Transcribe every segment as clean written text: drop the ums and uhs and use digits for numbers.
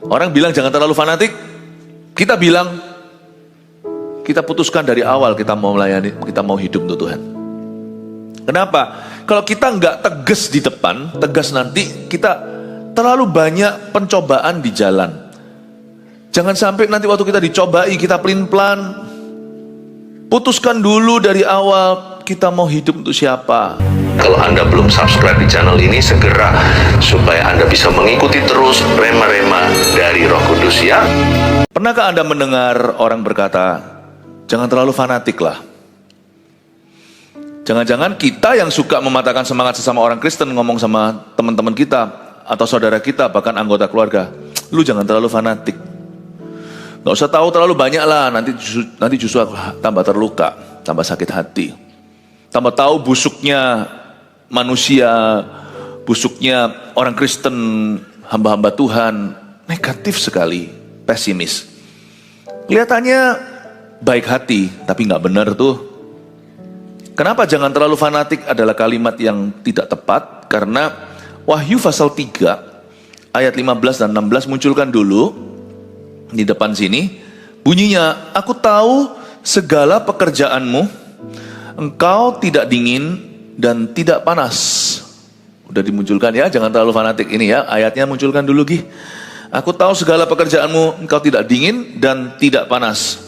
Orang bilang jangan terlalu fanatik, kita bilang kita putuskan dari awal kita mau melayani, kita mau hidup untuk Tuhan. Kenapa? Kalau kita nggak tegas di depan, tegas nanti, kita terlalu banyak pencobaan di jalan. Jangan sampai nanti waktu kita dicobai, kita pelin-pelan. Putuskan dulu dari awal, kita mau hidup untuk siapa. Kalau Anda belum subscribe di channel ini, segera supaya Anda bisa mengikuti terus rema-rema dari Roh Kudus ya. Pernahkah Anda mendengar orang berkata, jangan terlalu fanatik lah. Jangan-jangan kita yang suka mematahkan semangat sesama orang Kristen, ngomong sama teman-teman kita, atau saudara kita, bahkan anggota keluarga, lu jangan terlalu fanatik. Gak usah tahu terlalu banyak lah, nanti justru tambah terluka, tambah sakit hati. Tambah tahu busuknya manusia, busuknya orang Kristen, hamba-hamba Tuhan, negatif sekali, pesimis. Kelihatannya baik hati, tapi gak benar tuh. Kenapa jangan terlalu fanatik adalah kalimat yang tidak tepat, karena Wahyu pasal 3, ayat 15 dan 16 munculkan dulu. Di depan sini, bunyinya, aku tahu segala pekerjaanmu, engkau tidak dingin dan tidak panas. Udah dimunculkan ya, jangan terlalu fanatik ini ya, ayatnya munculkan dulu Gi. Aku tahu segala pekerjaanmu, engkau tidak dingin dan tidak panas.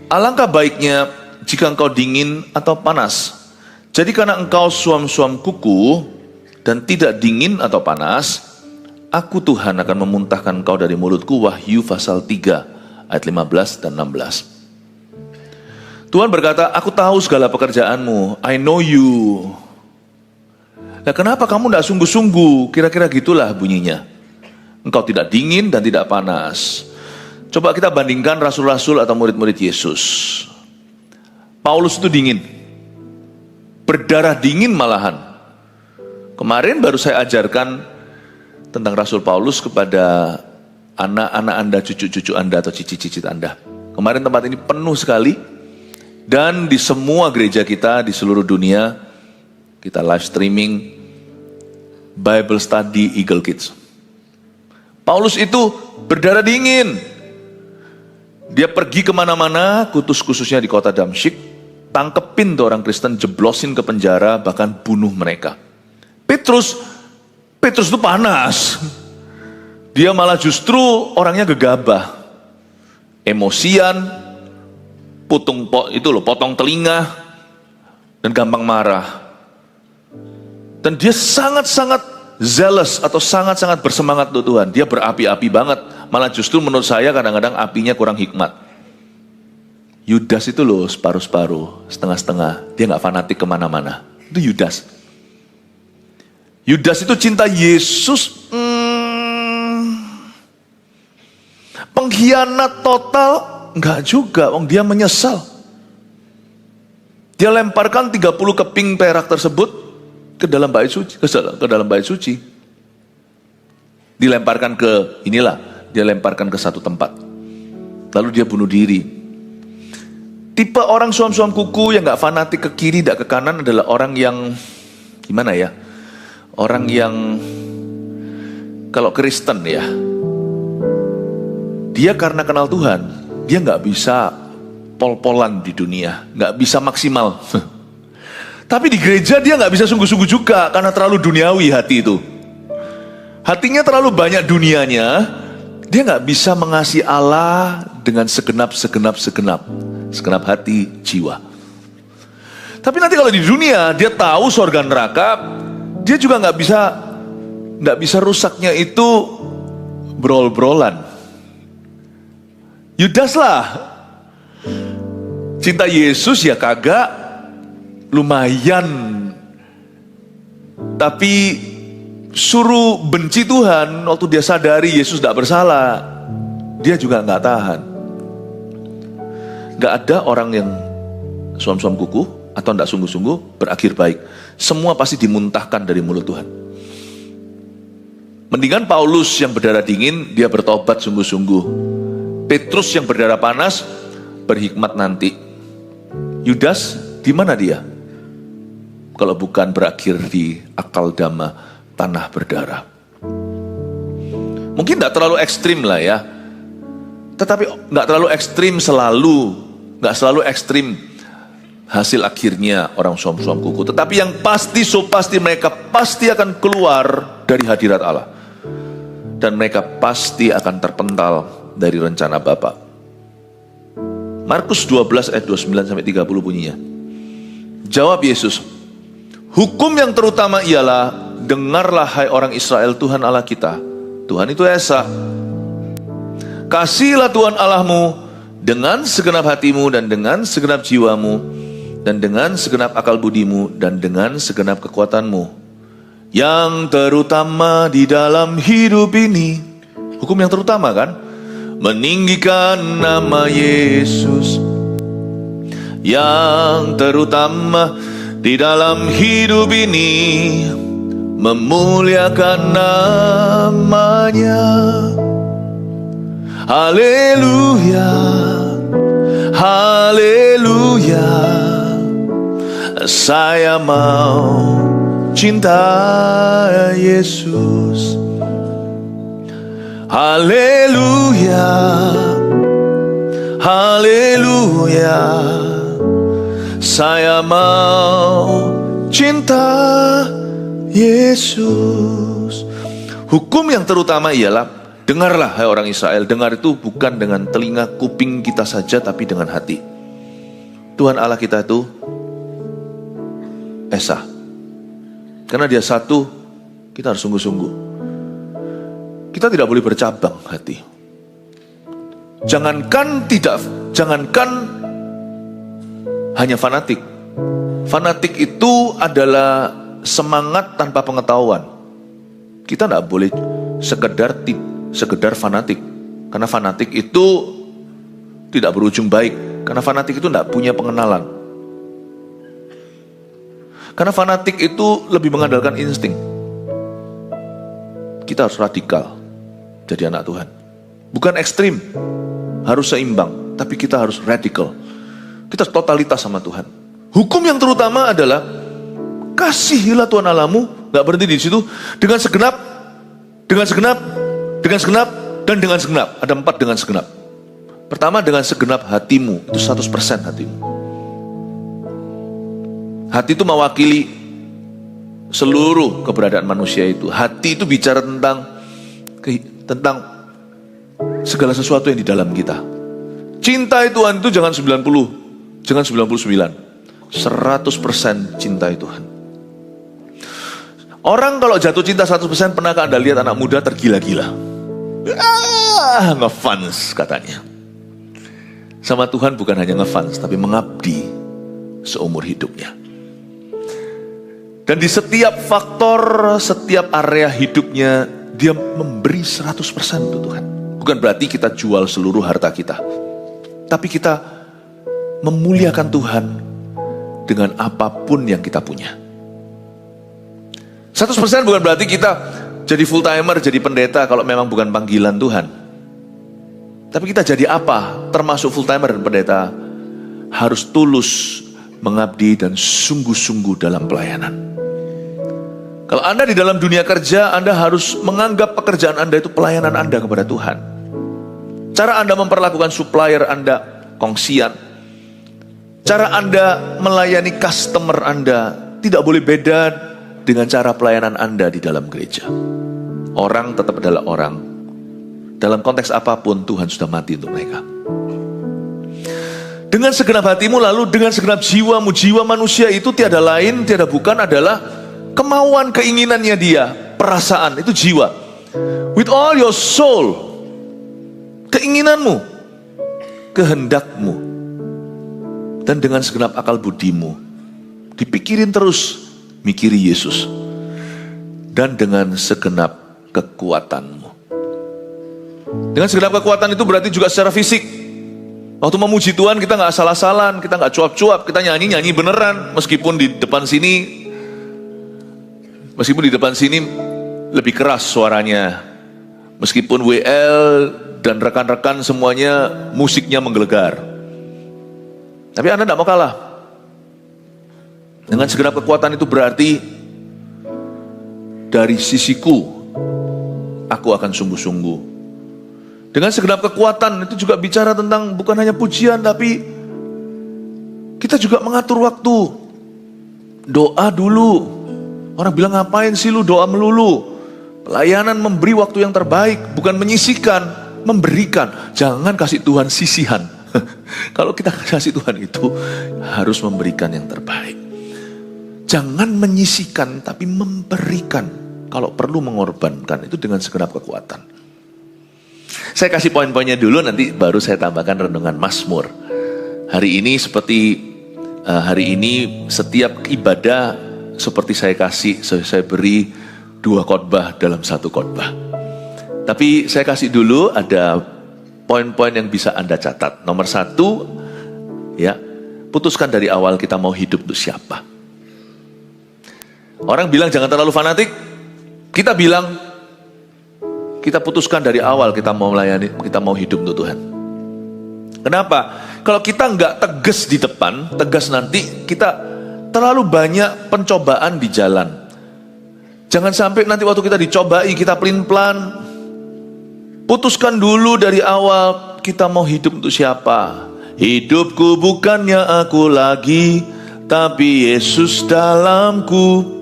Alangkah baiknya jika engkau dingin atau panas. Jadi karena engkau suam-suam kuku dan tidak dingin atau panas, aku Tuhan akan memuntahkan engkau dari mulutku. Wahyu pasal 3 ayat 15 dan 16. Tuhan berkata, aku tahu segala pekerjaanmu, I know you. Nah kenapa kamu tidak sungguh-sungguh? Kira-kira gitulah bunyinya. Engkau tidak dingin dan tidak panas. Coba kita bandingkan rasul-rasul atau murid-murid Yesus. Paulus itu dingin, berdarah dingin malahan. Kemarin baru saya ajarkan tentang Rasul Paulus kepada anak-anak Anda, cucu-cucu Anda atau cicit-cicit Anda. Kemarin tempat ini penuh sekali, dan di semua gereja kita di seluruh dunia kita live streaming Bible Study Eagle Kids. Paulus itu berdarah dingin. Dia pergi kemana-mana, khususnya di kota Damsyik, tangkepin tuh orang Kristen, jeblosin ke penjara, bahkan bunuh mereka. Petrus itu panas. Dia malah justru orangnya gegabah, emosian, potong telinga, dan gampang marah. Dan dia sangat-sangat zealous atau sangat-sangat bersemangat untuk Tuhan. Dia berapi-api banget. Malah justru menurut saya kadang-kadang apinya kurang hikmat. Yudas itu loh separuh-separuh, setengah-setengah. Dia gak fanatik kemana-mana. Itu Yudas. Yudas itu cinta Yesus, pengkhianat total, enggak juga, dia menyesal. Dia lemparkan 30 keping perak tersebut ke dalam bait suci, ke dalam bait suci. Dilemparkan dia lemparkan ke satu tempat. Lalu dia bunuh diri. Tipe orang suam-suam kuku yang enggak fanatik ke kiri, tidak ke kanan adalah orang yang, gimana ya? Orang yang, kalau Kristen ya, dia karena kenal Tuhan, dia nggak bisa pol-polan di dunia, nggak bisa maksimal. Tapi di gereja dia nggak bisa sungguh-sungguh juga, karena terlalu duniawi hati itu. Hatinya terlalu banyak dunianya, dia nggak bisa mengasihi Allah dengan segenap hati jiwa. Tapi nanti kalau di dunia, dia tahu surga neraka, dia juga nggak bisa rusaknya itu brol-brolan. Yudas lah, cinta Yesus ya kagak, lumayan. Tapi suruh benci Tuhan waktu dia sadari Yesus tidak bersalah, dia juga nggak tahan. Nggak ada orang yang suam-suam kuku atau tidak sungguh-sungguh berakhir baik. Semua pasti dimuntahkan dari mulut Tuhan. Mendingan Paulus yang berdarah dingin, dia bertobat sungguh-sungguh. Petrus yang berdarah panas, berhikmat nanti. Yudas, di mana dia? Kalau bukan berakhir di akal dama, tanah berdarah. Mungkin tidak terlalu ekstrim lah ya. Tetapi nggak terlalu ekstrim selalu. Nggak selalu ekstrim hasil akhirnya orang suam-suam kuku. Tetapi yang pasti, pasti mereka pasti akan keluar dari hadirat Allah. Dan mereka pasti akan terpental dari rencana Bapa. Markus 12 ayat 29-30 bunyinya. Jawab Yesus, hukum yang terutama ialah, dengarlah hai orang Israel, Tuhan Allah kita, Tuhan itu Esa. Kasihilah Tuhan Allahmu dengan segenap hatimu dan dengan segenap jiwamu dan dengan segenap akal budimu dan dengan segenap kekuatanmu. Yang terutama di dalam hidup ini, hukum yang terutama kan, meninggikan nama Yesus. Yang terutama di dalam hidup ini, memuliakan namanya. Haleluya, haleluya, saya mau cinta Yesus. Haleluya, haleluya, saya mau cinta Yesus. Hukum yang terutama ialah, dengarlah hai orang Israel. Dengar itu bukan dengan telinga kuping kita saja, tapi dengan hati. Tuhan Allah kita itu Esa. Karena dia satu, kita harus sungguh-sungguh. Kita tidak boleh bercabang hati. Jangankan hanya fanatik. Fanatik itu adalah semangat tanpa pengetahuan. Kita tidak boleh sekedar fanatik. Karena fanatik itu tidak berujung baik. Karena fanatik itu tidak punya pengenalan. Karena fanatik itu lebih mengandalkan insting. Kita harus radikal jadi anak Tuhan. Bukan ekstrim, harus seimbang. Tapi kita harus radikal. Kita totalitas sama Tuhan. Hukum yang terutama adalah, kasihilah Tuhan Allahmu. Gak berhenti di situ. Dengan segenap, dan dengan segenap. Ada 4 dengan segenap. Pertama, dengan segenap hatimu. Itu 100% hatimu. Hati itu mewakili seluruh keberadaan manusia itu. Hati itu bicara tentang segala sesuatu yang di dalam kita. Cintai Tuhan itu jangan 90, jangan 99. 100% cintai Tuhan. Orang kalau jatuh cinta 100%, pernahkah Anda lihat anak muda tergila-gila? Ngefans katanya. Sama Tuhan bukan hanya ngefans, tapi mengabdi seumur hidupnya. Dan di setiap faktor, setiap area hidupnya, dia memberi 100% untuk Tuhan. Bukan berarti kita jual seluruh harta kita. Tapi kita memuliakan Tuhan dengan apapun yang kita punya. 100% bukan berarti kita jadi full timer, jadi pendeta kalau memang bukan panggilan Tuhan. Tapi kita jadi apa? Termasuk full timer dan pendeta, harus tulus mengabdi dan sungguh-sungguh dalam pelayanan. Kalau Anda di dalam dunia kerja, Anda harus menganggap pekerjaan Anda itu pelayanan Anda kepada Tuhan. Cara Anda memperlakukan supplier Anda, kongsian. Cara Anda melayani customer Anda tidak boleh beda dengan cara pelayanan Anda di dalam gereja. Orang tetap adalah orang. Dalam konteks apapun, Tuhan sudah mati untuk mereka. Dengan segenap hatimu, lalu dengan segenap jiwamu. Jiwa manusia itu tiada lain, tiada bukan adalah kemauan, keinginannya dia, perasaan, itu jiwa. With all your soul, keinginanmu, kehendakmu, dan dengan segenap akal budimu, dipikirin terus, mikiri Yesus, dan dengan segenap kekuatanmu. Dengan segenap kekuatan itu berarti juga secara fisik. Waktu memuji Tuhan kita gak asal-asalan, kita gak cuap-cuap, kita nyanyi beneran, meskipun di depan sini lebih keras suaranya. Meskipun WL dan rekan-rekan semuanya musiknya menggelegar. Tapi Anda tidak mau kalah. Dengan segenap kekuatan itu berarti dari sisiku aku akan sungguh-sungguh. Dengan segenap kekuatan itu juga bicara tentang bukan hanya pujian, tapi kita juga mengatur waktu. Doa dulu. Orang bilang ngapain sih lu doa melulu? Pelayanan memberi waktu yang terbaik, bukan menyisihkan, memberikan. Jangan kasih Tuhan sisihan. Kalau kita kasih Tuhan itu harus memberikan yang terbaik. Jangan menyisihkan tapi memberikan. Kalau perlu mengorbankan itu dengan segenap kekuatan. Saya kasih poin-poinnya dulu, nanti baru saya tambahkan renungan Mazmur. Hari ini setiap ibadah seperti saya beri 2 khotbah dalam 1 khotbah. Tapi saya kasih dulu ada poin-poin yang bisa Anda catat. Nomor 1, ya, putuskan dari awal kita mau hidup untuk siapa. Orang bilang jangan terlalu fanatik. Kita bilang kita putuskan dari awal kita mau melayani, kita mau hidup untuk Tuhan. Kenapa? Kalau kita nggak tegas di depan, tegas nanti kita terlalu banyak pencobaan di jalan. Jangan sampai nanti waktu kita dicobai kita pelin-pelan. Putuskan dulu dari awal kita mau hidup untuk siapa. Hidupku bukannya aku lagi, tapi Yesus dalamku.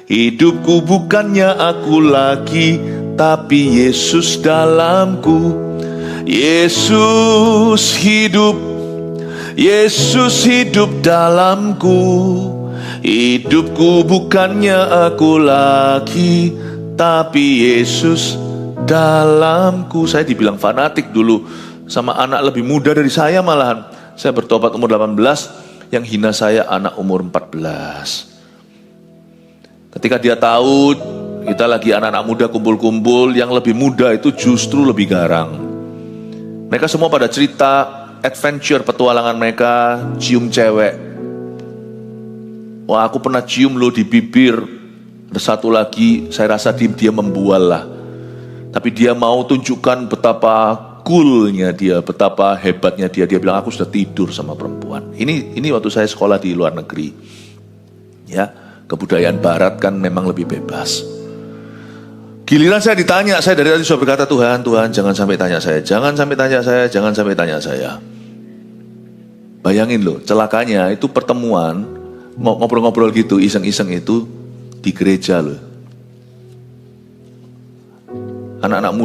Hidupku bukannya aku lagi, tapi Yesus dalamku. Yesus hidup dalamku. Hidupku bukannya aku lagi, tapi Yesus dalamku. Saya dibilang fanatik dulu sama anak lebih muda dari saya malahan. Saya bertobat umur 18, yang hina saya anak umur 14. Ketika dia tahu kita lagi anak-anak muda kumpul-kumpul, yang lebih muda itu justru lebih garang. Mereka semua pada cerita adventure petualangan mereka, cium cewek. Wah, aku pernah cium lo di bibir. Ada satu lagi, saya rasa dia membual lah. Tapi dia mau tunjukkan betapa coolnya dia, betapa hebatnya dia. Dia bilang aku sudah tidur sama perempuan. Ini waktu saya sekolah di luar negeri. Ya, kebudayaan barat kan memang lebih bebas. Giliran saya ditanya, saya dari tadi sudah berkata, Tuhan jangan sampai tanya saya, jangan sampai tanya saya. Bayangin loh, celakanya itu pertemuan, mau ngobrol-ngobrol gitu, iseng-iseng itu di gereja loh. Anak-anak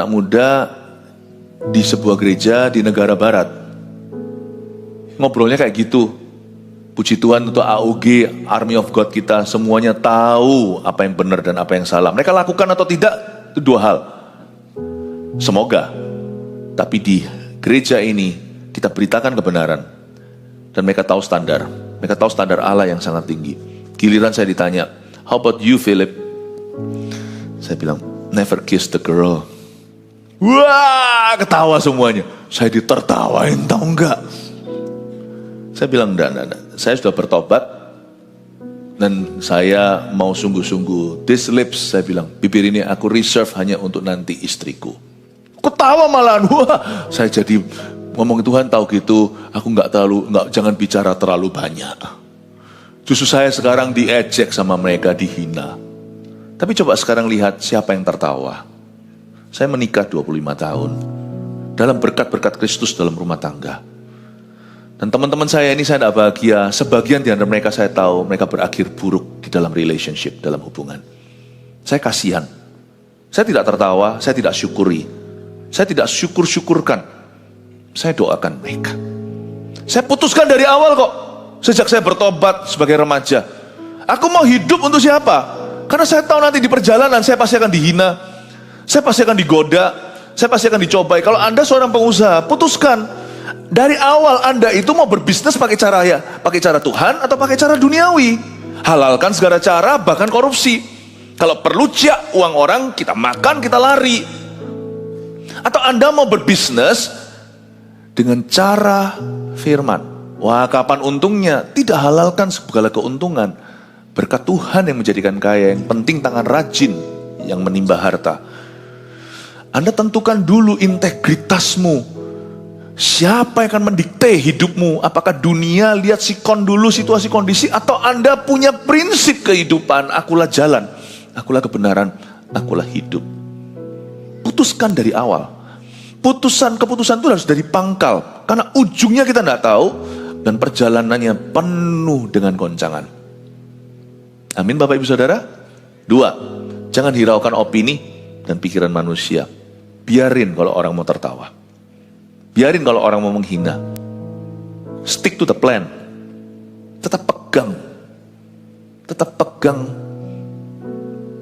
muda di sebuah gereja di negara barat. Ngobrolnya kayak gitu. Puji Tuhan untuk AOG, Army of God kita, semuanya tahu apa yang benar dan apa yang salah. Mereka lakukan atau tidak, itu 2 hal. Semoga. Tapi di gereja ini, kita beritakan kebenaran. Dan mereka tahu standar. Mereka tahu standar Allah yang sangat tinggi. Giliran saya ditanya, how about you Philip? Saya bilang, never kiss the girl. Wah, ketawa semuanya. Saya ditertawain, tahu enggak? Saya bilang, enggak. Saya sudah bertobat dan saya mau sungguh-sungguh. This lips, saya bilang, bibir ini aku reserve hanya untuk nanti istriku. Ketawa malahan. Wah, saya jadi ngomong Tuhan tahu gitu. Aku jangan bicara terlalu banyak. Justru saya sekarang diejek sama mereka, dihina. Tapi coba sekarang lihat siapa yang tertawa. Saya menikah 25 tahun dalam berkat-berkat Kristus dalam rumah tangga. Dan teman-teman saya ini saya tidak bahagia. Sebagian di antara mereka saya tahu mereka berakhir buruk di dalam relationship, dalam hubungan. Saya kasihan. Saya tidak tertawa, saya tidak syukuri. Saya tidak syukur-syukurkan. Saya doakan mereka. Saya putuskan dari awal kok. Sejak saya bertobat sebagai remaja. Aku mau hidup untuk siapa? Karena saya tahu nanti di perjalanan saya pasti akan dihina. Saya pasti akan digoda. Saya pasti akan dicobai. Kalau Anda seorang pengusaha, putuskan. Dari awal Anda itu mau berbisnis pakai cara Tuhan atau pakai cara duniawi. Halalkan segala cara, bahkan korupsi. Kalau perlu uang orang, kita makan, kita lari. Atau Anda mau berbisnis dengan cara firman. Wah, kapan untungnya? Tidak halalkan segala keuntungan. Berkat Tuhan yang menjadikan kaya, yang penting tangan rajin yang menimba harta. Anda tentukan dulu integritasmu. Siapa yang akan mendikte hidupmu? Apakah dunia lihat sikon dulu situasi kondisi, atau Anda punya prinsip kehidupan? Akulah jalan, akulah kebenaran, akulah hidup. Putuskan dari awal. Keputusan itu harus dari pangkal. Karena ujungnya kita tidak tahu. Dan perjalanannya penuh dengan goncangan. Amin Bapak Ibu Saudara. 2, jangan hiraukan opini dan pikiran manusia. Biarin kalau orang mau tertawa. Biarin kalau orang mau menghina. Stick to the plan. Tetap pegang.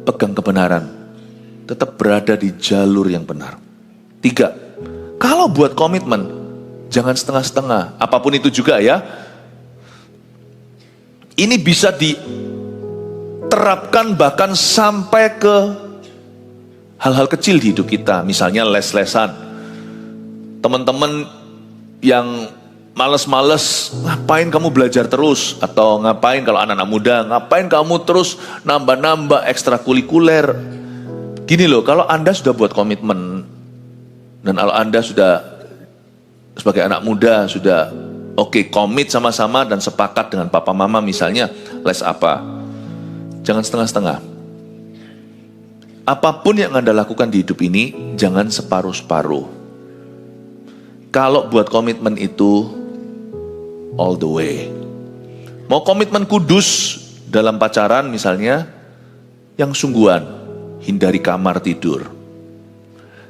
Pegang kebenaran. Tetap berada di jalur yang benar. 3, kalau buat komitmen, jangan setengah-setengah. Apapun itu juga ya. Ini bisa diterapkan bahkan sampai ke hal-hal kecil di hidup kita. Misalnya les-lesan. Teman-teman yang males-males, ngapain kamu belajar terus? Atau ngapain kalau anak-anak muda, ngapain kamu terus nambah-nambah ekstrakurikuler? Gini loh, kalau Anda sudah buat komitmen, dan kalau Anda sudah sebagai anak muda, sudah komit sama-sama dan sepakat dengan papa mama misalnya, les apa? Jangan setengah-setengah. Apapun yang Anda lakukan di hidup ini, jangan separuh-separuh. Kalau buat komitmen itu, all the way. Mau komitmen kudus dalam pacaran misalnya, yang sungguhan, hindari kamar tidur.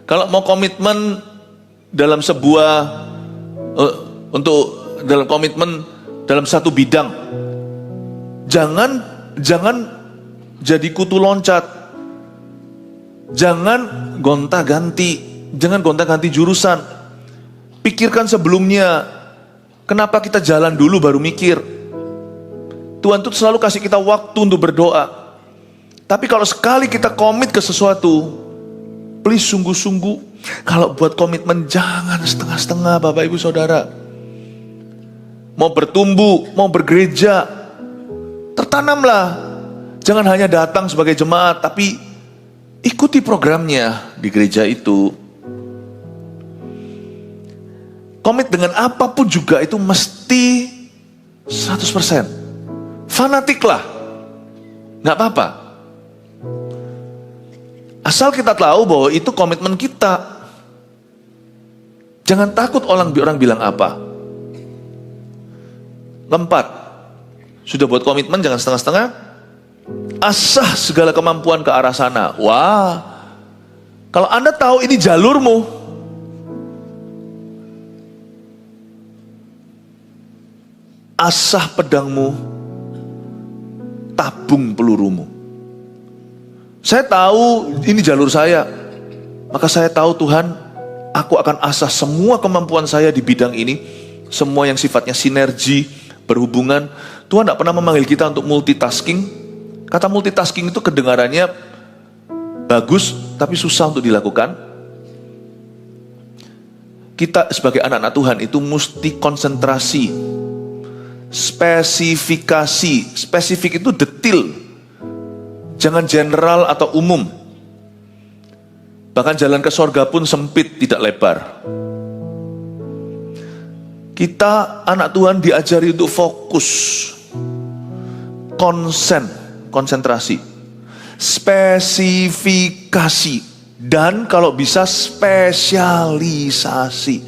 Kalau mau komitmen dalam sebuah, dalam komitmen dalam satu bidang, jangan jadi kutu loncat. Jangan gonta-ganti jurusan. Pikirkan sebelumnya, kenapa kita jalan dulu baru mikir. Tuhan tuh selalu kasih kita waktu untuk berdoa. Tapi kalau sekali kita komit ke sesuatu, please sungguh-sungguh. Kalau buat komitmen jangan setengah-setengah Bapak Ibu Saudara. Mau bertumbuh, mau bergereja, tertanamlah. Jangan hanya datang sebagai jemaat, tapi ikuti programnya di gereja itu. Komit dengan apapun juga itu mesti 100%. Fanatik lah. Gak apa-apa. Asal kita tahu bahwa itu komitmen kita. Jangan takut orang bilang apa. 4, sudah buat komitmen jangan setengah-setengah. Asah segala kemampuan ke arah sana. Wah, kalau Anda tahu ini jalurmu, asah pedangmu, tabung pelurumu. Saya tahu ini jalur saya, maka saya tahu Tuhan, aku akan asah semua kemampuan saya di bidang ini, semua yang sifatnya sinergi, berhubungan. Tuhan tidak pernah memanggil kita untuk multitasking. Kata multitasking itu kedengarannya bagus, tapi susah untuk dilakukan. Kita sebagai anak-anak Tuhan itu mesti konsentrasi, spesifikasi. Spesifik itu detil, jangan general atau umum. Bahkan jalan ke sorga pun sempit, tidak lebar. Kita anak Tuhan diajari untuk fokus, konsentrasi, spesifikasi, dan kalau bisa spesialisasi.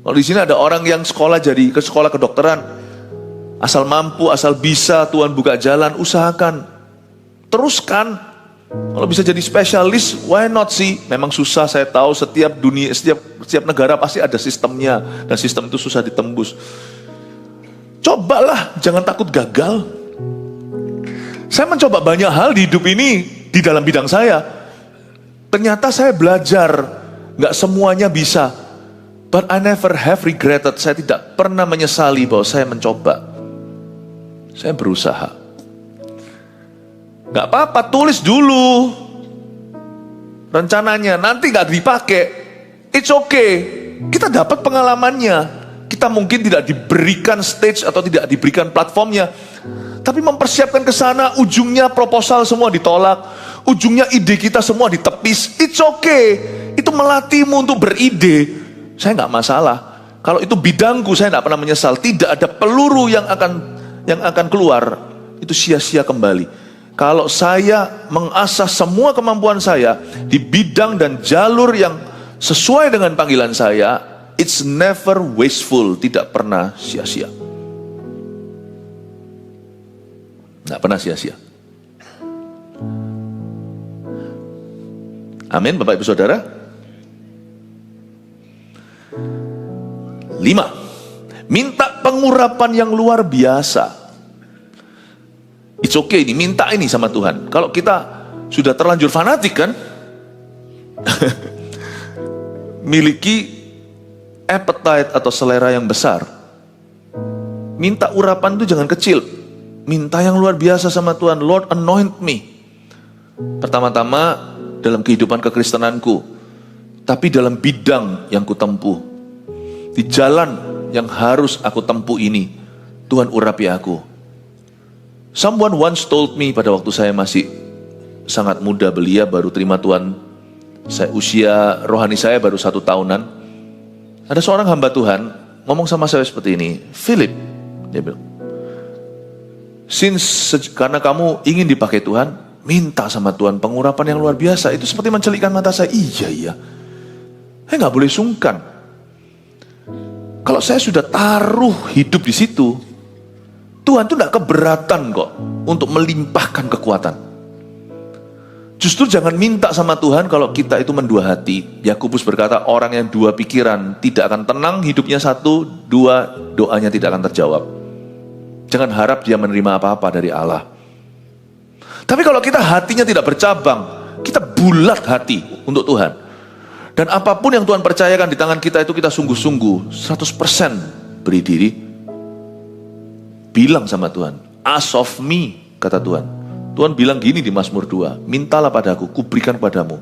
Kalau di sini ada orang yang sekolah ke sekolah kedokteran, asal mampu, asal bisa, Tuhan buka jalan, usahakan, teruskan. Kalau bisa jadi spesialis, why not sih? Memang susah, saya tahu setiap negara pasti ada sistemnya, dan sistem itu susah ditembus. Cobalah, jangan takut gagal. Saya mencoba banyak hal di hidup ini, di dalam bidang saya. Ternyata saya belajar, gak semuanya bisa. But I never have regretted, saya tidak pernah menyesali bahwa saya mencoba. Saya berusaha. Gak apa-apa, tulis dulu rencananya, nanti gak dipakai, it's okay. Kita dapat pengalamannya. Kita mungkin tidak diberikan stage atau tidak diberikan platformnya, tapi mempersiapkan ke sana, ujungnya proposal semua ditolak, ujungnya ide kita semua ditepis, it's okay. Itu melatihmu untuk beride. Saya gak masalah. Kalau itu bidangku, saya gak pernah menyesal. Tidak ada peluru yang akan keluar, itu sia-sia kembali. Kalau saya mengasah semua kemampuan saya di bidang dan jalur yang sesuai dengan panggilan saya, it's never wasteful, tidak pernah sia-sia. Tidak pernah sia-sia. Amin, Bapak Ibu Saudara. 5. Minta pengurapan yang luar biasa. It's okay ini, minta ini sama Tuhan. Kalau kita sudah terlanjur fanatik kan, miliki appetite atau selera yang besar, minta urapan itu jangan kecil. Minta yang luar biasa sama Tuhan. Lord, anoint me. Pertama-tama dalam kehidupan kekristenanku, tapi dalam bidang yang kutempuh, di jalan yang harus aku tempuh ini, Tuhan urapi aku. Someone once told me pada waktu saya masih sangat muda belia, baru terima Tuhan, usia rohani saya baru 1 tahunan. Ada seorang hamba Tuhan ngomong sama saya seperti ini, Philip, dia bilang, karena kamu ingin dipakai Tuhan, minta sama Tuhan pengurapan yang luar biasa. Itu seperti mencelikkan mata saya. Iya. Saya nggak boleh sungkan. Kalau saya sudah taruh hidup di situ, Tuhan tuh nggak keberatan kok untuk melimpahkan kekuatan. Justru jangan minta sama Tuhan kalau kita itu mendua hati. Yakobus berkata, orang yang dua pikiran tidak akan tenang, hidupnya 1, 2, doanya tidak akan terjawab. Jangan harap dia menerima apa-apa dari Allah. Tapi kalau kita hatinya tidak bercabang, kita bulat hati untuk Tuhan. Dan apapun yang Tuhan percayakan di tangan kita itu kita sungguh-sungguh 100% beri diri. Bilang sama Tuhan, ask of me, kata Tuhan. Tuhan bilang gini di Mazmur 2, mintalah padaku, kuberikan padamu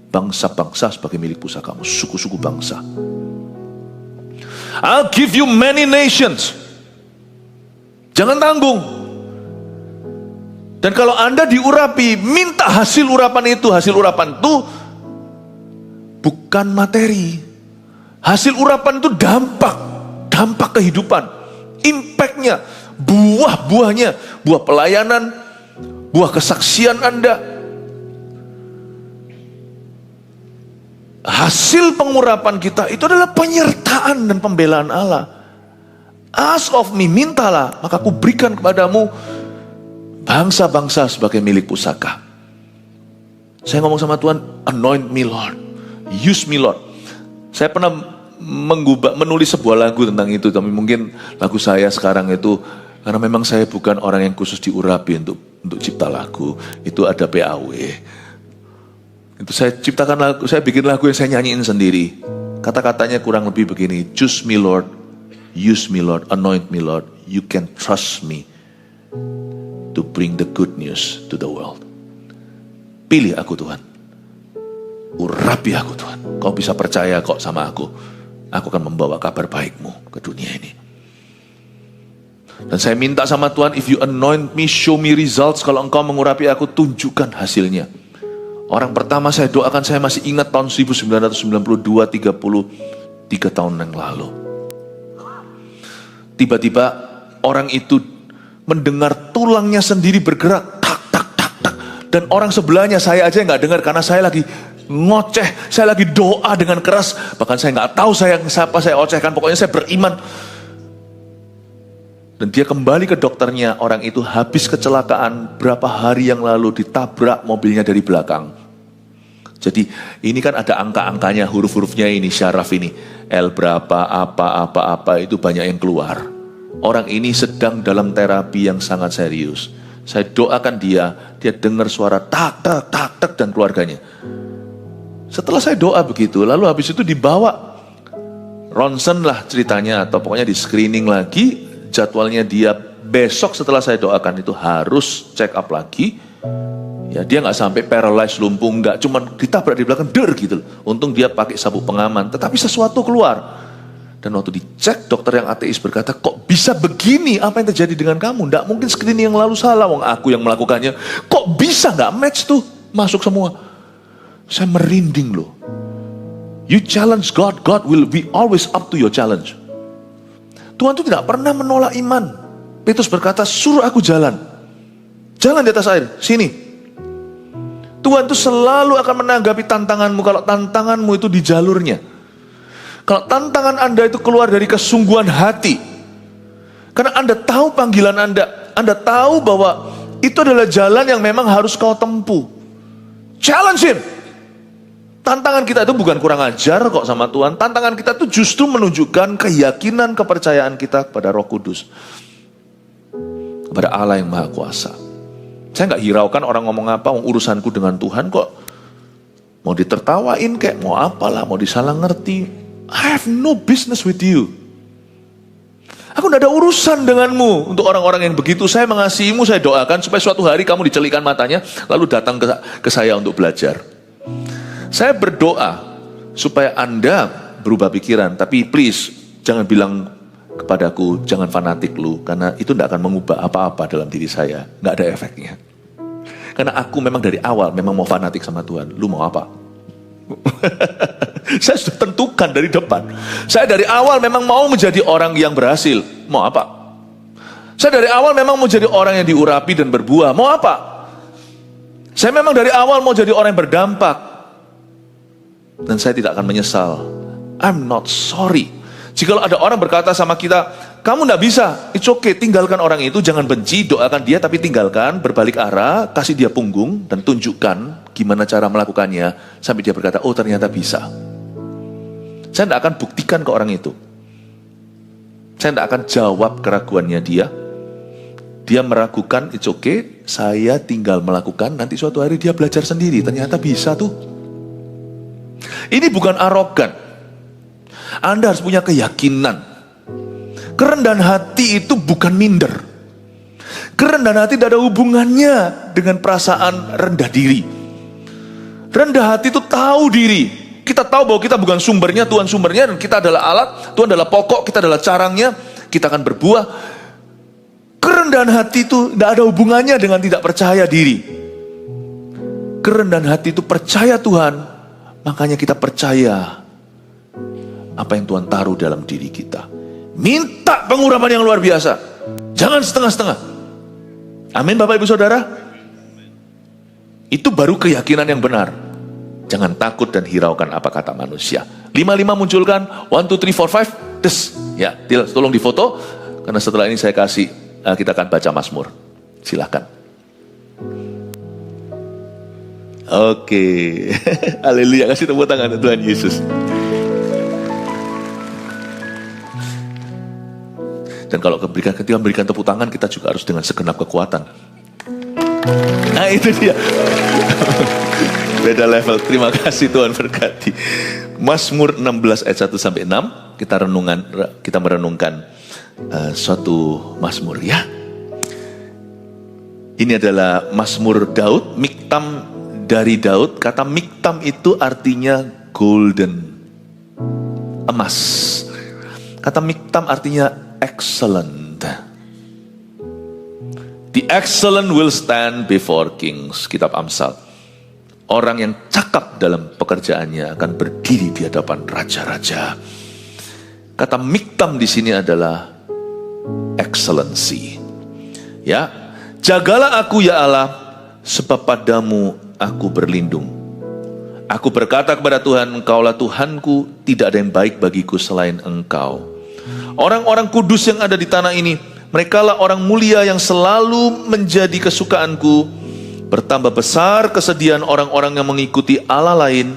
bangsa-bangsa sebagai milik pusakamu, suku-suku bangsa. I'll give you many nations. Jangan tanggung. Dan kalau Anda diurapi, minta hasil urapan itu. Hasil urapan itu bukan materi. Hasil urapan itu dampak kehidupan, impactnya, buah-buahnya, buah pelayanan, buah kesaksian Anda. Hasil pengurapan kita itu adalah penyertaan dan pembelaan Allah. Ask of me, mintalah, maka aku berikan kepadamu bangsa-bangsa sebagai milik pusaka. Saya ngomong sama Tuhan, anoint me Lord, use me Lord. Saya pernah menulis sebuah lagu tentang itu, tapi mungkin lagu saya sekarang itu, karena memang saya bukan orang yang khusus diurapi untuk cipta lagu, itu ada PAW. Itu saya ciptakan lagu, saya bikin lagu yang saya nyanyiin sendiri. Kata-katanya kurang lebih begini, choose me Lord, use me Lord, anoint me Lord, you can trust me to bring the good news to the world. Pilih aku Tuhan, urapi aku Tuhan, kau bisa percaya kok sama aku akan membawa kabar baikmu ke dunia ini. Dan saya minta sama Tuhan, if you anoint me, show me results. Kalau engkau mengurapi aku, tunjukkan hasilnya. Orang pertama saya doakan, saya masih ingat tahun 1992, 33 tahun yang lalu. Tiba-tiba orang itu mendengar tulangnya sendiri bergerak, tak, tak, tak, tak. Dan orang sebelahnya, saya aja nggak dengar karena saya lagi ngoceh, saya lagi doa dengan keras. Bahkan saya nggak tahu siapa saya ocehkan, pokoknya saya beriman. Dan dia kembali ke dokternya, orang itu habis kecelakaan berapa hari yang lalu, ditabrak mobilnya dari belakang. Jadi ini kan ada angka-angkanya, huruf-hurufnya ini, syaraf ini. L berapa, apa, itu banyak yang keluar. Orang ini sedang dalam terapi yang sangat serius. Saya doakan dia dengar suara tak, tak, tak, tak, dan keluarganya. Setelah saya doa begitu, lalu habis itu dibawa ronsen lah ceritanya, atau pokoknya di screening lagi. Jadwalnya dia besok setelah saya doakan itu harus check up lagi. Ya dia nggak sampai paralyzed, lumpuh, nggak, cuman ditabrak di belakang, der gitu. Untung dia pakai sabuk pengaman, tetapi sesuatu keluar. Dan waktu dicek, dokter yang ateis berkata, kok bisa begini? Apa yang terjadi dengan kamu? Nggak mungkin screening yang lalu salah, wong aku yang melakukannya. Kok bisa nggak match tuh? Masuk semua. Saya merinding loh. You challenge God, God will be always up to your challenge. Tuhan itu tidak pernah menolak iman. Petrus berkata, suruh aku jalan. Jalan di atas air, sini. Tuhan tuh selalu akan menanggapi tantanganmu kalau tantanganmu itu di jalurnya. Kalau tantangan Anda itu keluar dari kesungguhan hati. Karena Anda tahu panggilan Anda tahu bahwa itu adalah jalan yang memang harus kau tempuh. Challenge him. Tantangan kita itu bukan kurang ajar kok sama Tuhan. Tantangan kita itu justru menunjukkan keyakinan, kepercayaan kita kepada Roh Kudus. Kepada Allah yang Maha Kuasa. Saya nggak hiraukan orang ngomong apa, urusanku dengan Tuhan kok. Mau ditertawain kayak, mau apalah, mau disalah ngerti. I have no business with you. Aku tidak ada urusan denganmu. Untuk orang-orang yang begitu, saya mengasihimu, saya doakan supaya suatu hari kamu dicelikan matanya, lalu datang ke saya untuk belajar. Saya berdoa supaya Anda berubah pikiran, tapi please jangan bilang kepadaku jangan fanatik lu, karena itu tidak akan mengubah apa-apa dalam diri saya, nggak ada efeknya. Karena aku memang dari awal memang mau fanatik sama Tuhan. Lu mau apa? Saya sudah tentukan dari depan. Saya dari awal memang mau menjadi orang yang berhasil. Mau apa? Saya dari awal memang mau jadi orang yang diurapi dan berbuah. Mau apa? Saya memang dari awal mau jadi orang yang berdampak. Dan saya tidak akan menyesal. I'm not sorry. Jika ada orang berkata sama kita, kamu tidak bisa, it's okay, tinggalkan orang itu, jangan benci, doakan dia, tapi tinggalkan, berbalik arah, kasih dia punggung, dan tunjukkan gimana cara melakukannya, sampai dia berkata, oh ternyata bisa. Saya tidak akan buktikan ke orang itu. Saya tidak akan jawab keraguannya dia. Dia meragukan, it's okay, saya tinggal melakukan, nanti suatu hari dia belajar sendiri, ternyata bisa tuh. Ini bukan arogan. Anda harus punya keyakinan. Kerendahan hati itu bukan minder. Kerendahan hati tidak ada hubungannya dengan perasaan rendah diri. Rendah hati itu tahu diri. Kita tahu bahwa kita bukan sumbernya, Tuhan sumbernya, dan kita adalah alat, Tuhan adalah pokok, kita adalah carangnya, kita akan berbuah. Kerendahan hati itu tidak ada hubungannya dengan tidak percaya diri. Kerendahan hati itu percaya Tuhan. Makanya kita percaya apa yang Tuhan taruh dalam diri kita. Minta pengurapan yang luar biasa. Jangan setengah-setengah. Amin Bapak Ibu Saudara. Itu baru keyakinan yang benar. Jangan takut dan hiraukan apa kata manusia. 5 munculkan. 1, 2, 3, 4, 5. Des. Ya, tolong difoto. Karena setelah ini saya kasih, kita akan baca Mazmur. Silakan. Oke, haleluya, kasih tepuk tangan Tuhan Yesus. Dan kalau ketika memberikan tepuk tangan, kita juga harus dengan segenap kekuatan. Nah itu dia. Beda level, terima kasih Tuhan berkati. Mazmur 16 ayat 1 sampai 6, kita merenungkan suatu Mazmur ya. Ini adalah Mazmur Daud, Miktam dari Daud. Kata miktam itu artinya golden, emas. Kata miktam artinya excellent. The excellent will stand before kings. Kitab Amsal. Orang yang cakap dalam pekerjaannya akan berdiri di hadapan raja-raja. Kata miktam di sini adalah excellency. Ya, jagalah aku ya Allah, sebab padamu aku berlindung. Aku berkata kepada Tuhan, Engkaulah Tuhanku, tidak ada yang baik bagiku selain Engkau. Orang-orang kudus yang ada di tanah ini, merekalah orang mulia yang selalu menjadi kesukaanku. Bertambah besar kesedihan orang-orang yang mengikuti Allah lain.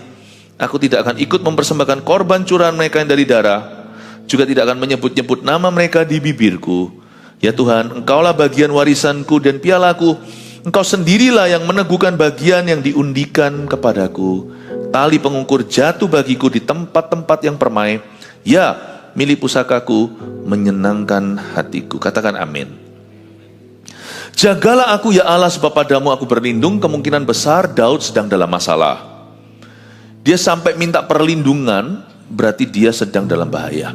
Aku tidak akan ikut mempersembahkan korban curahan mereka yang dari darah, juga tidak akan menyebut-nyebut nama mereka di bibirku. Ya Tuhan, Engkaulah bagian warisanku dan pialaku. Engkau sendirilah yang meneguhkan bagian yang diundikan kepadaku. Tali pengukur jatuh bagiku di tempat-tempat yang permai. Ya, milik pusakaku menyenangkan hatiku. Katakan amin. Jagalah aku ya Allah, sebab padamu aku berlindung. Kemungkinan besar Daud sedang dalam masalah. Dia sampai minta perlindungan, berarti dia sedang dalam bahaya.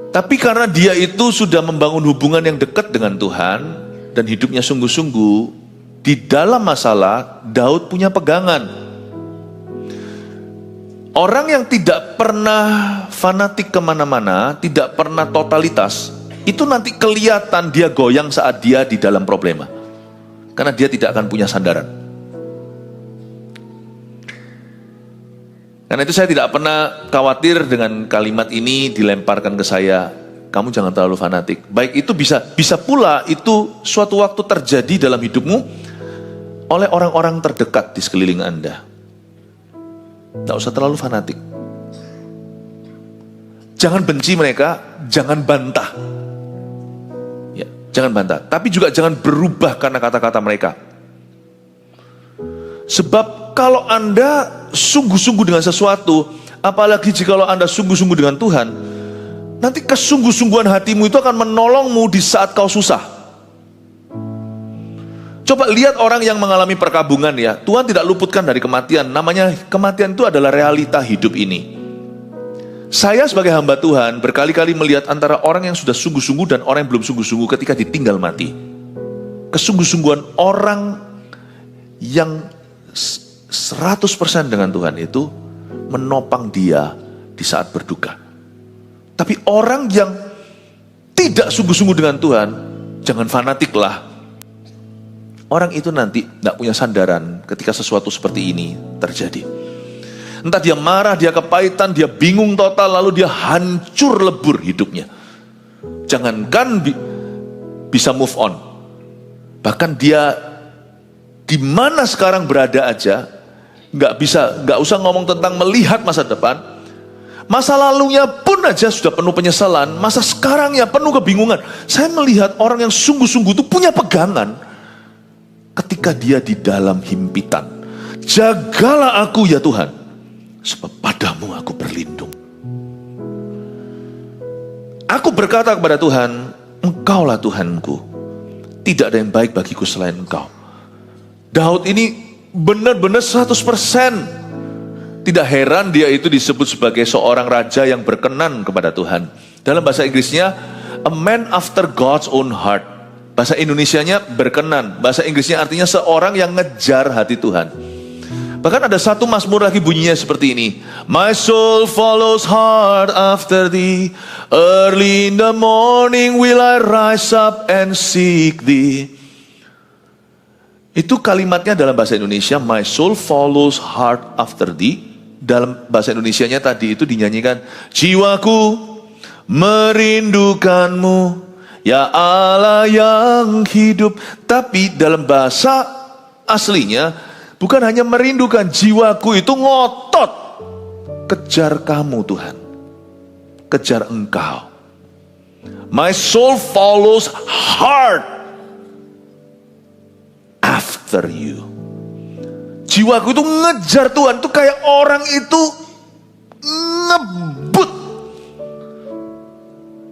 Tapi karena dia itu sudah membangun hubungan yang dekat dengan Tuhan, dan hidupnya sungguh-sungguh, di dalam masalah, Daud punya pegangan. Orang yang tidak pernah fanatik kemana-mana, tidak pernah totalitas, itu nanti kelihatan dia goyang saat dia di dalam problema. Karena dia tidak akan punya sandaran. Karena itu saya tidak pernah khawatir dengan kalimat ini dilemparkan ke saya, kamu jangan terlalu fanatik. Baik itu bisa pula itu suatu waktu terjadi dalam hidupmu oleh orang-orang terdekat di sekeliling Anda. Tidak usah terlalu fanatik. Jangan benci mereka, jangan bantah. Ya, jangan bantah. Tapi juga jangan berubah karena kata-kata mereka. Sebab kalau Anda sungguh-sungguh dengan sesuatu, apalagi jika Anda sungguh-sungguh dengan Tuhan, nanti kesungguh-sungguhan hatimu itu akan menolongmu di saat kau susah. Coba lihat orang yang mengalami perkabungan ya, Tuhan tidak luputkan dari kematian. Namanya kematian itu adalah realita hidup ini. Saya sebagai hamba Tuhan berkali-kali melihat antara orang yang sudah sungguh-sungguh dan orang yang belum sungguh-sungguh ketika ditinggal mati. Kesungguh-sungguhan orang yang 100% dengan Tuhan itu menopang dia di saat berduka. Tapi orang yang tidak sungguh-sungguh dengan Tuhan, jangan fanatiklah. Orang itu nanti tidak punya sandaran ketika sesuatu seperti ini terjadi. Entah dia marah, dia kepahitan, dia bingung total, lalu dia hancur lebur hidupnya. Jangankan bisa move on, bahkan dia di mana sekarang berada aja, nggak usah ngomong tentang melihat masa depan. Masa lalunya pun aja sudah penuh penyesalan, masa sekarangnya penuh kebingungan. Saya melihat orang yang sungguh-sungguh itu punya pegangan ketika dia di dalam himpitan. Jagalah aku ya Tuhan, sebab padamu aku berlindung. Aku berkata kepada Tuhan, Engkaulah Tuhanku, tidak ada yang baik bagiku selain Engkau. Daud ini benar-benar 100%. Tidak heran dia itu disebut sebagai seorang raja yang berkenan kepada Tuhan. Dalam bahasa Inggrisnya, a man after God's own heart. Bahasa Indonesianya berkenan. Bahasa Inggrisnya artinya seorang yang ngejar hati Tuhan. Bahkan ada satu mazmur lagi bunyinya seperti ini. My soul follows hard after thee. Early in the morning will I rise up and seek thee. Itu kalimatnya dalam bahasa Indonesia, my soul follows hard after thee. Dalam bahasa Indonesianya tadi itu dinyanyikan, jiwaku merindukanmu, ya Allah yang hidup. Tapi dalam bahasa aslinya, bukan hanya merindukan, jiwaku itu ngotot kejar kamu Tuhan, kejar Engkau. My soul follows hard after you. Jiwaku itu ngejar Tuhan, itu kayak orang itu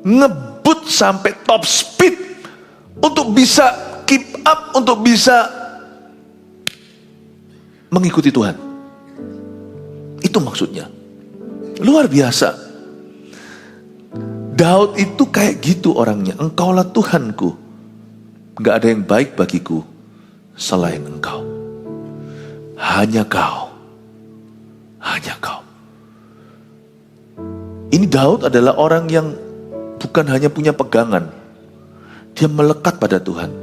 ngebut sampai top speed untuk bisa keep up, untuk bisa mengikuti Tuhan. Itu maksudnya. Luar biasa. Daud itu kayak gitu orangnya. Engkaulah Tuhanku, gak ada yang baik bagiku selain Engkau. Hanya Kau, hanya Kau. Ini Daud adalah orang yang bukan hanya punya pegangan, dia melekat pada Tuhan.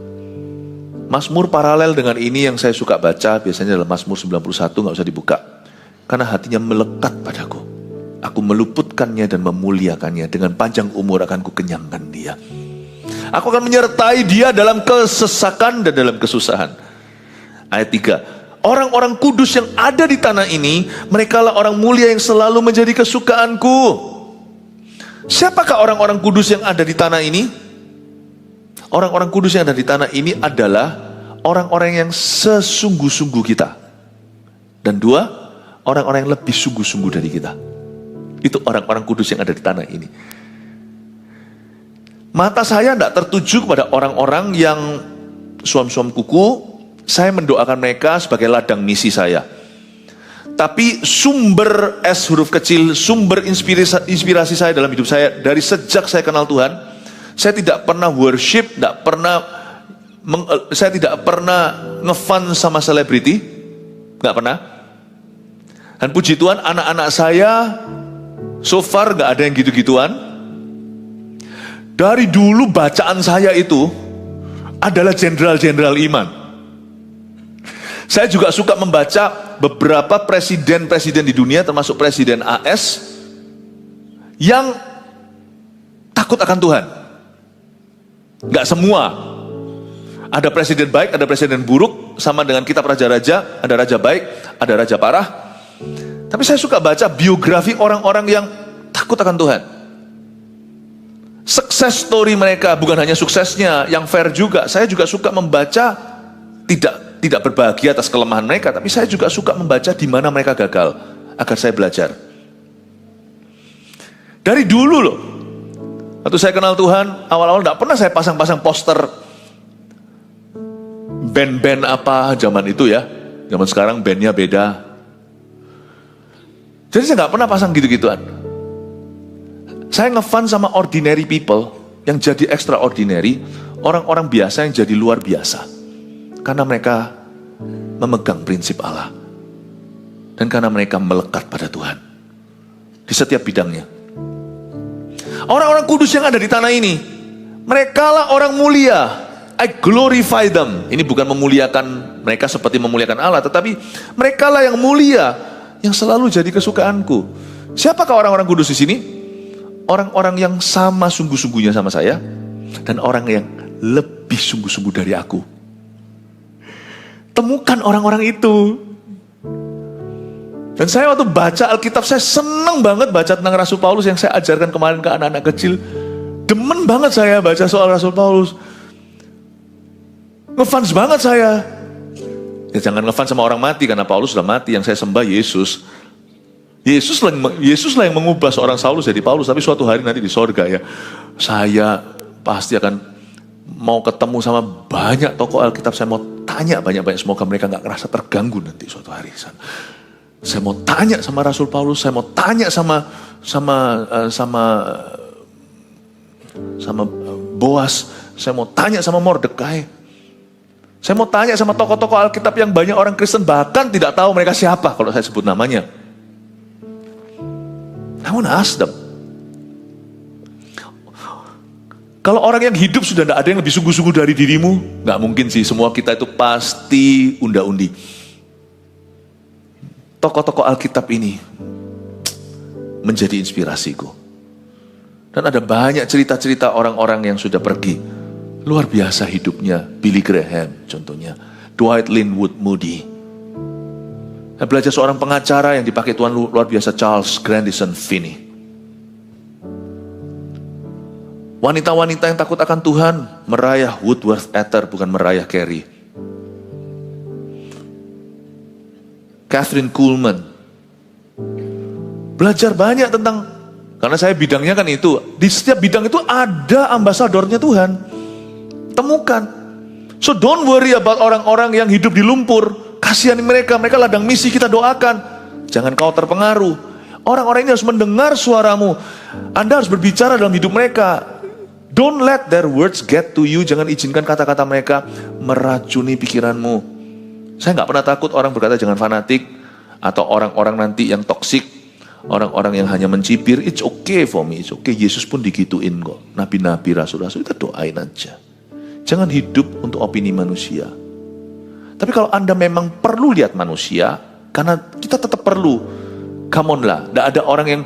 Mazmur paralel dengan ini yang saya suka baca biasanya dalam Mazmur 91, gak usah dibuka. Karena hatinya melekat padaku. Aku meluputkannya dan memuliakannya, dengan panjang umur akan kukenyangkan dia. Aku akan menyertai dia dalam kesesakan dan dalam kesusahan. Ayat 3. Orang-orang kudus yang ada di tanah ini, merekalah orang mulia yang selalu menjadi kesukaanku. Siapakah orang-orang kudus yang ada di tanah ini? Orang-orang kudus yang ada di tanah ini adalah orang-orang yang sesungguh-sungguh kita. Dan dua, orang-orang yang lebih sungguh-sungguh dari kita. Itu orang-orang kudus yang ada di tanah ini. Mata saya tidak tertuju kepada orang-orang yang suam-suam kuku. Saya mendoakan mereka sebagai ladang misi saya. Tapi sumber S huruf kecil, sumber inspirasi saya dalam hidup saya dari sejak saya kenal Tuhan, saya tidak pernah worship, saya tidak pernah ngefan sama selebriti, nggak pernah. Dan puji Tuhan, anak-anak saya so far nggak ada yang gitu-gituan. Dari dulu bacaan saya itu adalah jenderal-jenderal iman. Saya juga suka membaca beberapa presiden-presiden di dunia, termasuk Presiden AS, yang takut akan Tuhan. Gak semua. Ada presiden baik, ada presiden buruk, sama dengan kitab raja-raja, ada raja baik, ada raja parah. Tapi saya suka baca biografi orang-orang yang takut akan Tuhan. Success story mereka, bukan hanya suksesnya, yang fair juga. Saya juga suka membaca, tidak berbahagia atas kelemahan mereka, tapi saya juga suka membaca di mana mereka gagal, agar saya belajar. Dari dulu loh, waktu saya kenal Tuhan, awal-awal gak pernah saya pasang-pasang poster band-band apa zaman itu ya. Zaman sekarang bandnya beda. Jadi saya gak pernah pasang gitu-gituan. Saya ngefan sama ordinary people yang jadi extraordinary, orang-orang biasa yang jadi luar biasa. Karena mereka memegang prinsip Allah. Dan karena mereka melekat pada Tuhan. Di setiap bidangnya. Orang-orang kudus yang ada di tanah ini, merekalah orang mulia. I glorify them. Ini bukan memuliakan mereka seperti memuliakan Allah, tetapi merekalah yang mulia, yang selalu jadi kesukaanku. Siapakah orang-orang kudus di sini? Orang-orang yang sama sungguh-sungguhnya sama saya, dan orang yang lebih sungguh-sungguh dari aku. Temukan orang-orang itu. Dan saya waktu baca Alkitab, saya senang banget baca tentang Rasul Paulus yang saya ajarkan kemarin ke anak-anak kecil. Demen banget saya baca soal Rasul Paulus. Ngefans banget saya. Ya jangan ngefans sama orang mati, karena Paulus sudah mati. Yang saya sembah Yesus. Yesus lah yang mengubah seorang Saulus jadi Paulus. Tapi suatu hari nanti di sorga ya, saya pasti akan mau ketemu sama banyak tokoh Alkitab. Saya mau tanya banyak-banyak, semoga mereka gak ngerasa terganggu nanti suatu hari. Saya mau tanya sama Rasul Paulus, saya mau tanya sama Boas, saya mau tanya sama Mordekai, saya mau tanya sama tokoh-tokoh Alkitab yang banyak orang Kristen bahkan tidak tahu mereka siapa kalau saya sebut namanya. I want to ask them. Kalau orang yang hidup sudah tidak ada yang lebih sungguh-sungguh dari dirimu, nggak mungkin sih, semua kita itu pasti unda-undi. Tokoh-tokoh Alkitab ini menjadi inspirasiku. Dan ada banyak cerita-cerita orang-orang yang sudah pergi. Luar biasa hidupnya. Billy Graham contohnya. Dwight Linwood Moody. Saya belajar seorang pengacara yang dipakai Tuhan luar biasa, Charles Grandison Finney. Wanita-wanita yang takut akan Tuhan, Mariah Woodworth Etter, bukan Mariah Carey. Catherine Kuhlman. Belajar banyak tentang, karena saya bidangnya kan itu. Di setiap bidang itu ada ambasadornya Tuhan. Temukan. So don't worry about orang-orang yang hidup di lumpur. Kasihani mereka, mereka ladang misi, kita doakan. Jangan kau terpengaruh. Orang-orang ini harus mendengar suaramu. Anda harus berbicara dalam hidup mereka. Don't let their words get to you. Jangan izinkan kata-kata mereka meracuni pikiranmu. Saya gak pernah takut orang berkata jangan fanatik, atau orang-orang nanti yang toksik, orang-orang yang hanya mencibir. It's okay for me, it's okay. Yesus pun digituin kok. Nabi-nabi, rasul-rasul, kita doain aja. Jangan hidup untuk opini manusia. Tapi kalau Anda memang perlu lihat manusia, karena kita tetap perlu, come on lah. Gak ada orang yang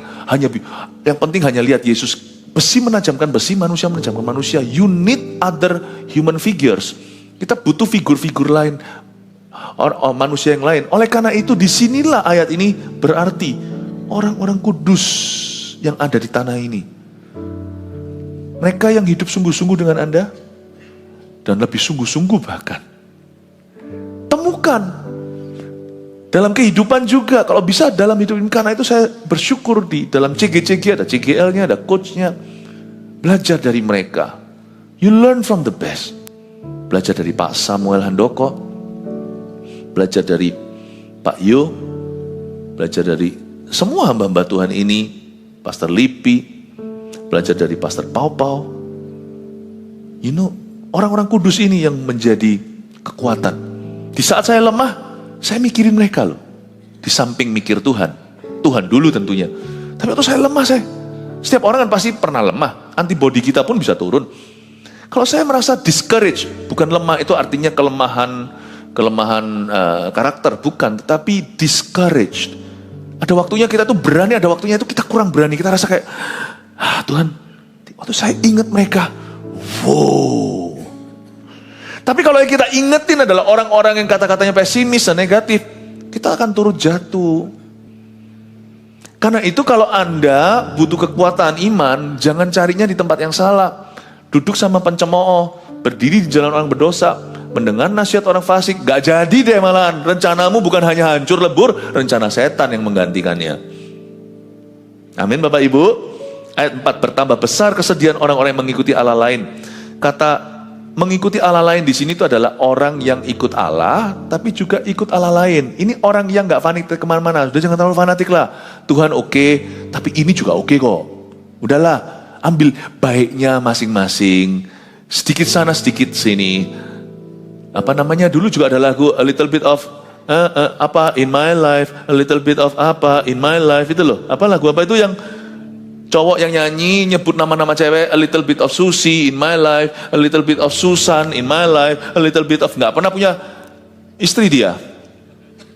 yang penting hanya lihat Yesus. Besi menajamkan besi, manusia menajamkan manusia. You need other human figures. Kita butuh figur-figur lain, manusia yang lain. Oleh karena itu disinilah ayat ini berarti orang-orang kudus yang ada di tanah ini. Mereka yang hidup sungguh-sungguh dengan Anda, dan lebih sungguh-sungguh bahkan. Temukan dalam kehidupan juga, kalau bisa dalam hidup ini. Karena itu saya bersyukur di dalam CGCG ada CGL-nya, ada coach-nya. Belajar dari mereka. You learn from the best. Belajar dari Pak Samuel Handoko, belajar dari Pak Yo, belajar dari semua hamba-hamba Tuhan ini, Pastor Lipi, belajar dari Pastor Pau. You know, orang-orang kudus ini yang menjadi kekuatan. Di saat saya lemah, saya mikirin mereka loh. Di samping mikir Tuhan dulu tentunya. Tapi waktu saya lemah, setiap orang kan pasti pernah lemah. Antibodi kita pun bisa turun. Kalau saya merasa discouraged, bukan lemah itu artinya kelemahan kelemahan karakter, bukan, tetapi discouraged. Ada waktunya kita tuh berani, ada waktunya itu kita kurang berani. Kita rasa kayak, Tuhan, waktu saya ingat mereka, wow. Tapi kalau yang kita ingetin adalah orang-orang yang kata-katanya pesimis dan negatif, kita akan turut jatuh. Karena itu kalau Anda butuh kekuatan iman, jangan carinya di tempat yang salah. Duduk sama pencemooh, berdiri di jalan orang berdosa, mendengar nasihat orang fasik, gak jadi deh malahan. Rencanamu bukan hanya hancur lebur, rencana setan yang menggantikannya. Amin Bapak Ibu. Ayat 4, bertambah besar kesedihan orang-orang yang mengikuti Allah lain. Kata mengikuti Allah lain di sini itu adalah orang yang ikut Allah, tapi juga ikut Allah lain. Ini orang yang gak fanatik kemana-mana. Sudah jangan terlalu fanatik lah. Tuhan oke, tapi ini juga oke kok. Udahlah, ambil baiknya masing-masing. Sedikit sana, sedikit sini. Apa namanya, dulu juga ada lagu A Little Bit of in my life, a little bit of in my life, itu loh. Apa lagu apa itu yang cowok yang nyanyi nyebut nama-nama cewek, a little bit of Susi in my life, a little bit of Susan in my life, a little bit of, nggak pernah punya istri dia,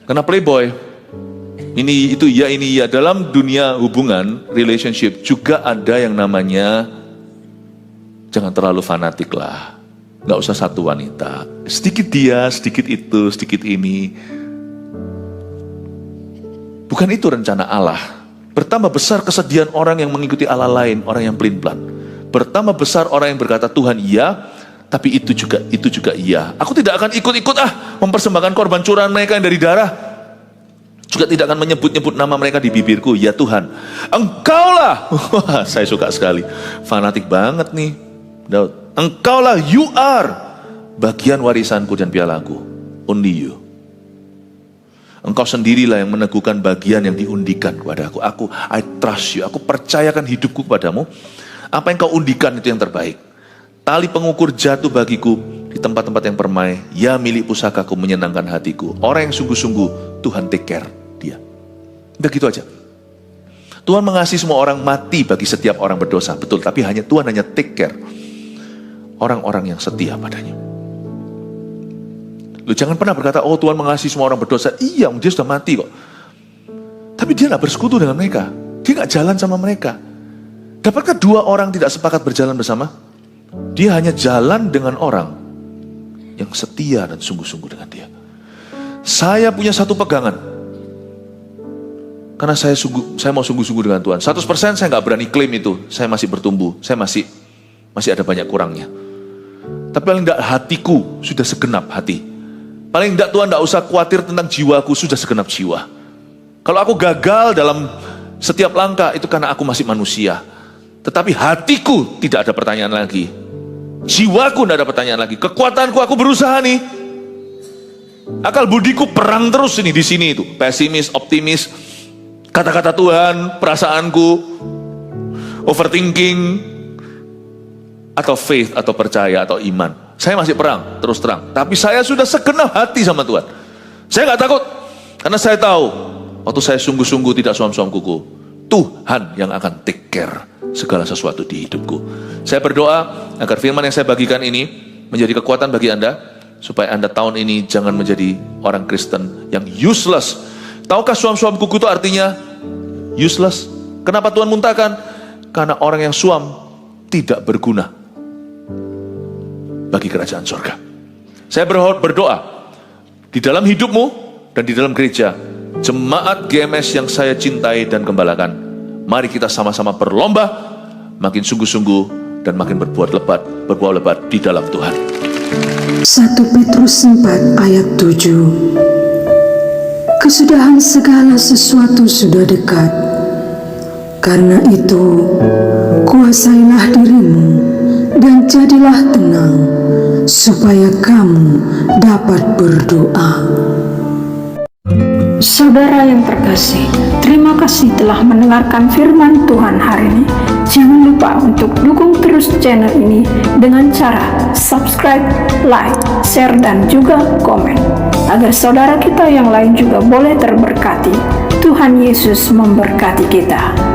karena playboy. Ini itu ya, ini ya. Dalam dunia hubungan, relationship juga ada yang namanya jangan terlalu fanatik lah. Nggak usah satu wanita, sedikit dia, sedikit itu, sedikit ini. Bukan itu rencana Allah. Bertambah besar kesedihan orang yang mengikuti Allah lain, orang yang pelin-pelan. Bertambah besar orang yang berkata Tuhan iya, tapi itu juga iya. Aku tidak akan ikut-ikut mempersembahkan korban curahan mereka yang dari darah. Juga tidak akan menyebut-nyebut nama mereka di bibirku. Ya Tuhan, Engkaulah. Wah, saya suka sekali. Fanatik banget nih Daud. Engkaulah, you are bagian warisanku dan pialaku. Only you. Engkau sendirilah yang meneguhkan bagian yang diundikan kepada aku. I trust you. Aku percayakan hidupku kepadamu. Apa yang kau undikan itu yang terbaik. Tali pengukur jatuh bagiku di tempat-tempat yang permai. Ya milik pusakaku menyenangkan hatiku. Orang yang sungguh-sungguh Tuhan take care dia. Udah gitu aja. Tuhan mengasihi semua orang, mati bagi setiap orang berdosa. Betul, tapi Tuhan hanya take care orang-orang yang setia padanya. Lu jangan pernah berkata, oh Tuhan mengasihi semua orang berdosa. Iya, dia sudah mati kok. Tapi dia gak bersekutu dengan mereka. Dia gak jalan sama mereka. Dapatkah dua orang tidak sepakat berjalan bersama? Dia hanya jalan dengan orang yang setia dan sungguh-sungguh dengan dia. Saya punya satu pegangan. Karena saya mau sungguh-sungguh dengan Tuhan. 100% saya gak berani klaim itu. Saya masih bertumbuh. Saya masih ada banyak kurangnya. Tapi paling tidak hatiku sudah segenap hati. Paling tidak Tuhan tidak usah khawatir tentang jiwaku, sudah segenap jiwa. Kalau aku gagal dalam setiap langkah, itu karena aku masih manusia. Tetapi hatiku tidak ada pertanyaan lagi. Jiwaku tidak ada pertanyaan lagi. Kekuatanku, aku berusaha nih. Akal budiku perang terus ini di sini itu. Pesimis, optimis, kata-kata Tuhan, perasaanku, overthinking, atau faith, atau percaya, atau iman. Saya masih perang, terus terang. Tapi saya sudah segenap hati sama Tuhan. Saya gak takut. Karena saya tahu, waktu saya sungguh-sungguh tidak suam-suam kuku, Tuhan yang akan take care segala sesuatu di hidupku. Saya berdoa agar firman yang saya bagikan ini menjadi kekuatan bagi Anda, supaya Anda tahun ini jangan menjadi orang Kristen yang useless. Tahukah suam-suam kuku itu artinya useless? Kenapa Tuhan muntahkan? Karena orang yang suam tidak berguna bagi kerajaan surga. Saya berdoa di dalam hidupmu dan di dalam gereja, jemaat GMS yang saya cintai dan gembalakan, mari kita sama-sama berlomba makin sungguh-sungguh dan makin berbuah lebat di dalam Tuhan. 1 Petrus 4 ayat 7. Kesudahan segala sesuatu sudah dekat. Karena itu, kuasailah dirimu dan jadilah tenang, supaya kamu dapat berdoa. Saudara yang terkasih, terima kasih telah mendengarkan firman Tuhan hari ini. Jangan lupa untuk dukung terus channel ini dengan cara subscribe, like, share, dan juga komen, agar saudara kita yang lain juga boleh terberkati. Tuhan Yesus memberkati kita.